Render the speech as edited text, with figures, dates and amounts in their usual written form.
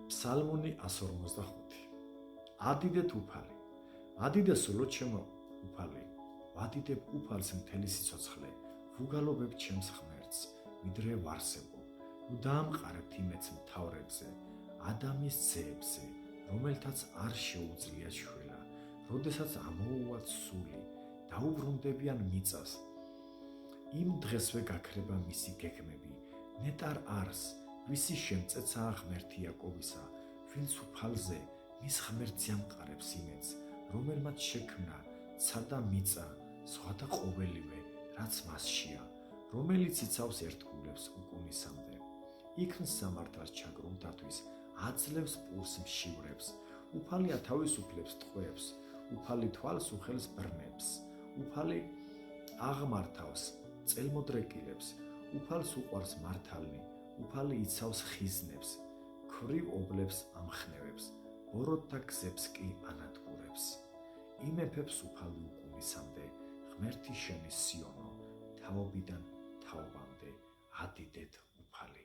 Psalmoni 145. Adidეთ უფალი. Adიდე სულო ჩემო უფალი. ვადიდებ უფალს მთელი სიცოცხლე. ვუგალობებ ჩემს ღმერთს, ვიდრე ვარსებო. უდაამყარებთ იმეც მთავრებზე, ადამის ძეებზე, რომელთაც არ შეუძლია შვილა. როდესაც ამოუვათ სული, დაუბრუნდებიან მიწას. იმ დღესვე გაქრება მისი გეგმები, ნეტარ არს, ვისი შემწეცაა ღმერთი იაკობისა, ვინც უფალზე მის ღმერთზე ამყარებს იმედს, რომელმაც შექმნა ცა და მიწა, ზღვა და ყოველივე, რაც მასშია, რომელიც იცავს ერთგულებს უკუნისამდე. იქნს სამართალს ჩაგრუნტათვის, აძლევს პურს მშივრებს, უფალი ათავისუფლებს ტყვეებს, უფალი თვალს უხელს ბრნებს, უფალი აღმართავს წელმოდრეკილებს, უფალს უყვარს მართალნი, უფალი იცავს ხიზნებს, ქვრივ ობლებს ამხნევებს, ბოროტთა გზებს კი ანადგურებს. იმეფებს უფალი უკუნისამდე, ღმერთი შენი სიონო, თაობიდან თაობამდე, ადიდეთ უფალი.